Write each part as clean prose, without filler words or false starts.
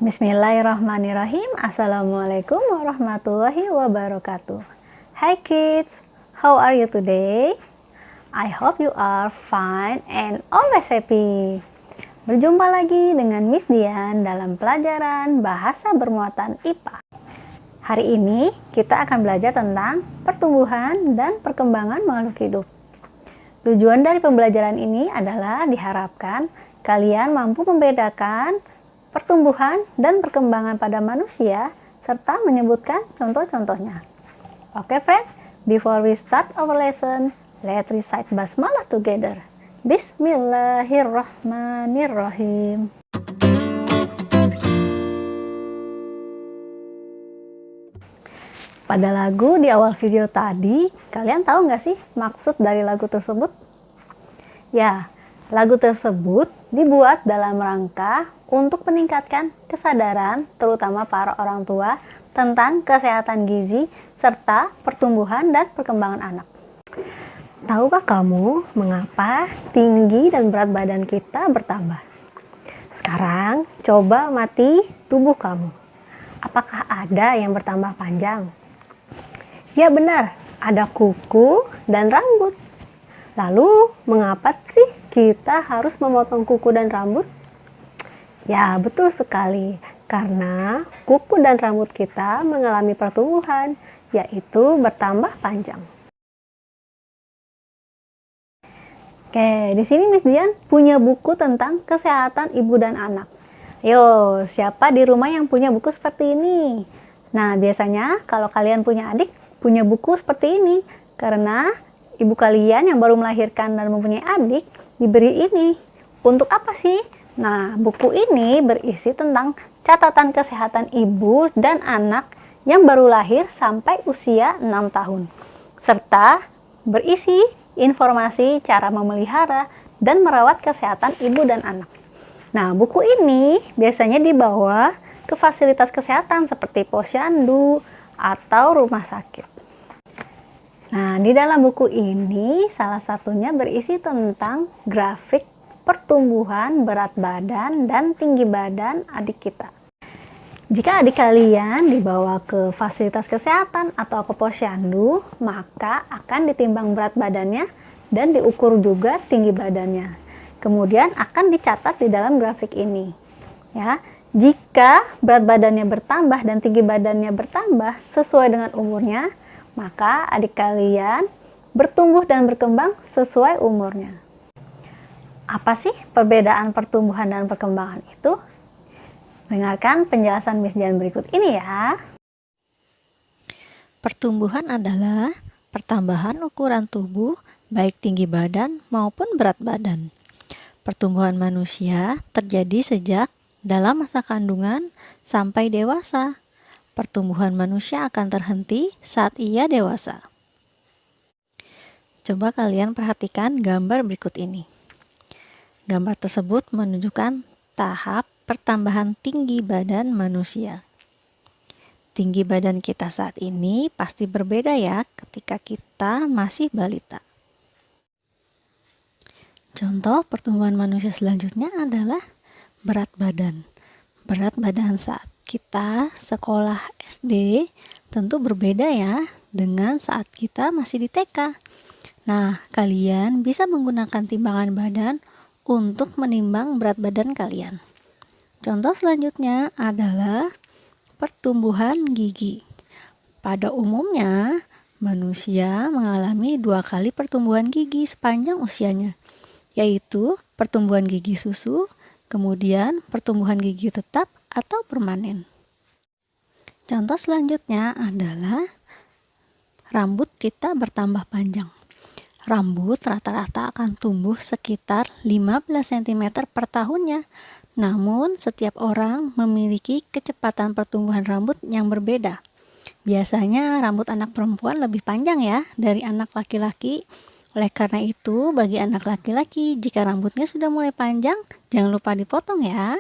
Bismillahirrahmanirrahim. Assalamualaikum warahmatullahi wabarakatuh. Hi kids, how are you today? I hope you are fine and always happy. Berjumpa lagi dengan Miss Dian dalam pelajaran bahasa bermuatan IPA. Hari ini kita akan belajar tentang pertumbuhan dan perkembangan makhluk hidup. Tujuan dari pembelajaran ini adalah diharapkan kalian mampu membedakan pertumbuhan dan perkembangan pada manusia serta menyebutkan contoh-contohnya. Okay friends, before we start our lesson, let's recite basmalah together. Bismillahirrahmanirrahim. Pada lagu di awal video tadi, kalian tahu nggak sih maksud dari lagu tersebut? Ya, lagu tersebut dibuat dalam rangka untuk meningkatkan kesadaran terutama para orang tua tentang kesehatan gizi serta pertumbuhan dan perkembangan anak. Tahukah kamu mengapa tinggi dan berat badan kita bertambah? Sekarang coba amati tubuh kamu. Apakah ada yang bertambah panjang? Ya benar, ada kuku dan rambut. Lalu, mengapa sih kita harus memotong kuku dan rambut? Ya, betul sekali. Karena kuku dan rambut kita mengalami pertumbuhan, yaitu bertambah panjang. Oke, di sini Miss Dian punya buku tentang kesehatan ibu dan anak. Yo, siapa di rumah yang punya buku seperti ini? Nah, biasanya kalau kalian punya adik, punya buku seperti ini. Karena ibu kalian yang baru melahirkan dan mempunyai adik diberi ini. Untuk apa sih? Nah, buku ini berisi tentang catatan kesehatan ibu dan anak yang baru lahir sampai usia 6 tahun. Serta berisi informasi cara memelihara dan merawat kesehatan ibu dan anak. Nah, buku ini biasanya dibawa ke fasilitas kesehatan seperti posyandu atau rumah sakit. Nah, di dalam buku ini salah satunya berisi tentang grafik pertumbuhan berat badan dan tinggi badan adik kita. Jika adik kalian dibawa ke fasilitas kesehatan atau ke posyandu, maka akan ditimbang berat badannya dan diukur juga tinggi badannya. Kemudian akan dicatat di dalam grafik ini. Ya, jika berat badannya bertambah dan tinggi badannya bertambah sesuai dengan umurnya, maka adik kalian bertumbuh dan berkembang sesuai umurnya. Apa sih perbedaan pertumbuhan dan perkembangan itu? Dengarkan penjelasan Miss Dian berikut ini ya. Pertumbuhan adalah pertambahan ukuran tubuh, baik tinggi badan maupun berat badan. Pertumbuhan manusia terjadi sejak dalam masa kandungan sampai dewasa. Pertumbuhan manusia akan terhenti saat ia dewasa. Coba kalian perhatikan gambar berikut ini. Gambar tersebut menunjukkan tahap pertambahan tinggi badan manusia. Tinggi badan kita saat ini pasti berbeda ya ketika kita masih balita. Contoh pertumbuhan manusia selanjutnya adalah berat badan. Berat badan saat kita sekolah SD tentu berbeda ya dengan saat kita masih di TK. Nah, kalian bisa menggunakan timbangan badan untuk menimbang berat badan kalian. Contoh selanjutnya adalah pertumbuhan gigi. Pada umumnya, manusia mengalami 2 kali pertumbuhan gigi sepanjang usianya, yaitu pertumbuhan gigi susu, kemudian pertumbuhan gigi tetap atau permanen. Contoh selanjutnya adalah rambut kita bertambah panjang. Rambut rata-rata akan tumbuh sekitar 15 cm per tahunnya. Namun, setiap orang memiliki kecepatan pertumbuhan rambut yang berbeda. Biasanya rambut anak perempuan lebih panjang ya dari anak laki-laki. Oleh karena itu, bagi anak laki-laki, jika rambutnya sudah mulai panjang, jangan lupa dipotong ya.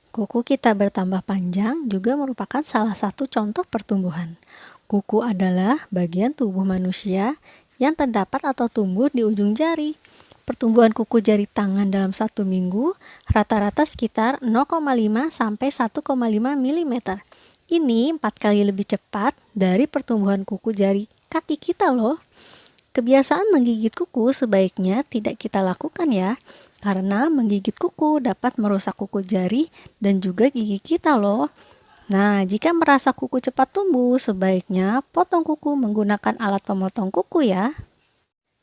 Kuku kita bertambah panjang juga merupakan salah satu contoh pertumbuhan. Kuku adalah bagian tubuh manusia yang terdapat atau tumbuh di ujung jari. pertumbuhan kuku jari tangan dalam 1 minggu rata-rata sekitar 0,5 sampai 1,5 mm. Ini 4 kali lebih cepat dari pertumbuhan kuku jari kaki kita loh. Kebiasaan menggigit kuku sebaiknya tidak kita lakukan ya, karena menggigit kuku dapat merusak kuku jari dan juga gigi kita loh. Nah, jika merasa kuku cepat tumbuh, sebaiknya potong kuku menggunakan alat pemotong kuku ya.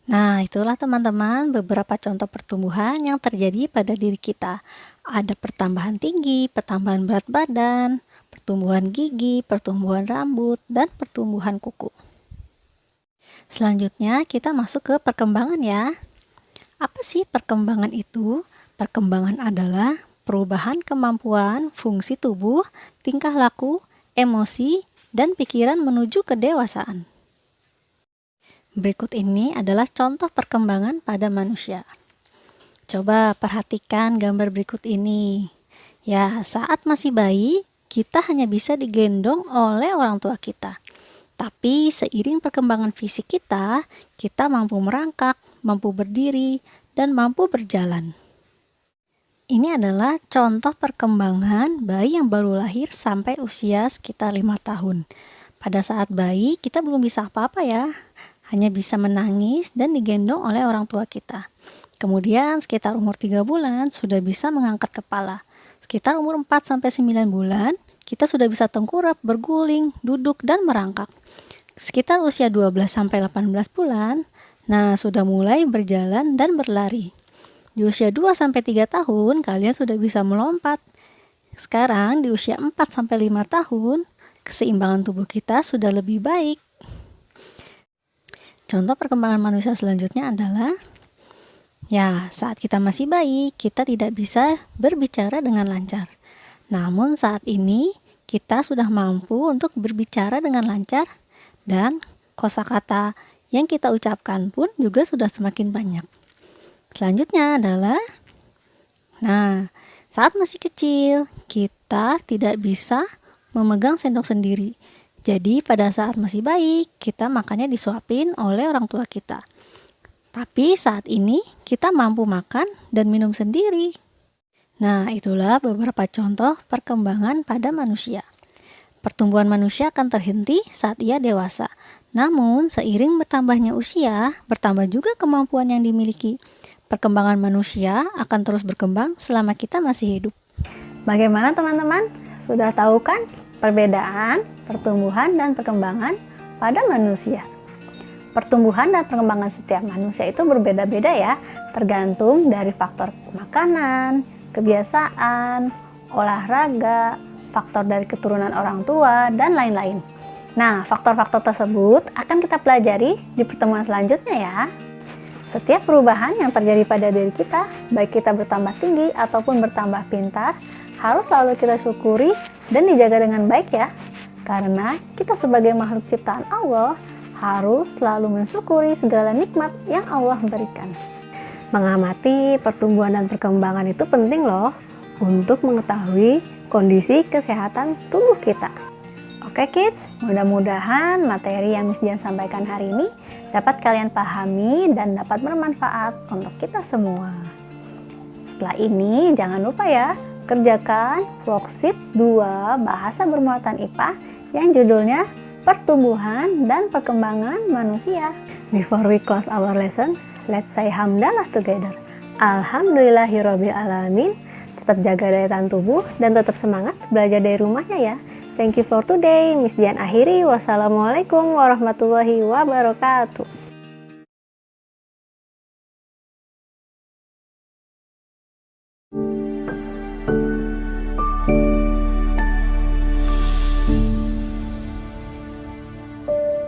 Nah, itulah teman-teman beberapa contoh pertumbuhan yang terjadi pada diri kita. Ada pertambahan tinggi, pertambahan berat badan, pertumbuhan gigi, pertumbuhan rambut, dan pertumbuhan kuku. Selanjutnya kita masuk ke perkembangan ya. Apa sih perkembangan itu? Perkembangan adalah perubahan kemampuan, fungsi tubuh, tingkah laku, emosi, dan pikiran menuju kedewasaan. Berikut ini adalah contoh perkembangan pada manusia. Coba perhatikan gambar berikut ini. Ya, saat masih bayi, kita hanya bisa digendong oleh orang tua kita. Tapi seiring perkembangan fisik kita mampu merangkak, mampu berdiri, dan mampu berjalan. Ini adalah contoh perkembangan bayi yang baru lahir sampai usia sekitar 5 tahun. Pada saat bayi, kita belum bisa apa-apa ya. Hanya bisa menangis dan digendong oleh orang tua kita. Kemudian sekitar umur 3 bulan sudah bisa mengangkat kepala. Sekitar umur 4-9 bulan, kita sudah bisa tengkurap, berguling, duduk, dan merangkak. Sekitar usia 12-18 bulan, nah sudah mulai berjalan dan berlari. Di usia 2-3 tahun, kalian sudah bisa melompat. Sekarang di usia 4-5 tahun, keseimbangan tubuh kita sudah lebih baik. Contoh perkembangan manusia selanjutnya adalah, ya, saat kita masih bayi, kita tidak bisa berbicara dengan lancar. Namun saat ini, kita sudah mampu untuk berbicara dengan lancar dan kosakata yang kita ucapkan pun juga sudah semakin banyak. Selanjutnya adalah, nah, saat masih kecil, kita tidak bisa memegang sendok sendiri. Jadi pada saat masih bayi, kita makannya disuapin oleh orang tua kita. Tapi saat ini, kita mampu makan dan minum sendiri. Nah, itulah beberapa contoh perkembangan pada manusia. Pertumbuhan manusia akan terhenti saat ia dewasa. Namun, seiring bertambahnya usia, bertambah juga kemampuan yang dimiliki. Perkembangan manusia akan terus berkembang selama kita masih hidup. Bagaimana teman-teman? Sudah tahu kan perbedaan pertumbuhan dan perkembangan pada manusia? Pertumbuhan dan perkembangan setiap manusia itu berbeda-beda ya, tergantung dari faktor makanan, kebiasaan, olahraga, faktor dari keturunan orang tua, dan lain-lain. Nah, faktor-faktor tersebut akan kita pelajari di pertemuan selanjutnya ya. Setiap perubahan yang terjadi pada diri kita, baik kita bertambah tinggi ataupun bertambah pintar, harus selalu kita syukuri dan dijaga dengan baik ya. Karena kita sebagai makhluk ciptaan Allah, harus selalu mensyukuri segala nikmat yang Allah berikan. Mengamati pertumbuhan dan perkembangan itu penting loh, untuk mengetahui kondisi kesehatan tubuh kita. Oke kids, mudah-mudahan materi yang Miss Dian sampaikan hari ini dapat kalian pahami dan dapat bermanfaat untuk kita semua. Setelah ini jangan lupa ya, kerjakan worksheet 2 bahasa bermuatan IPA yang judulnya Pertumbuhan dan Perkembangan Manusia. Before we close our lesson, let's say hamdalah together. Alhamdulillahirabbil alamin. Tetap jaga daya tahan tubuh dan tetap semangat belajar dari rumahnya ya. Thank you for today. Miss Dian akhiri. Wassalamualaikum warahmatullahi wabarakatuh.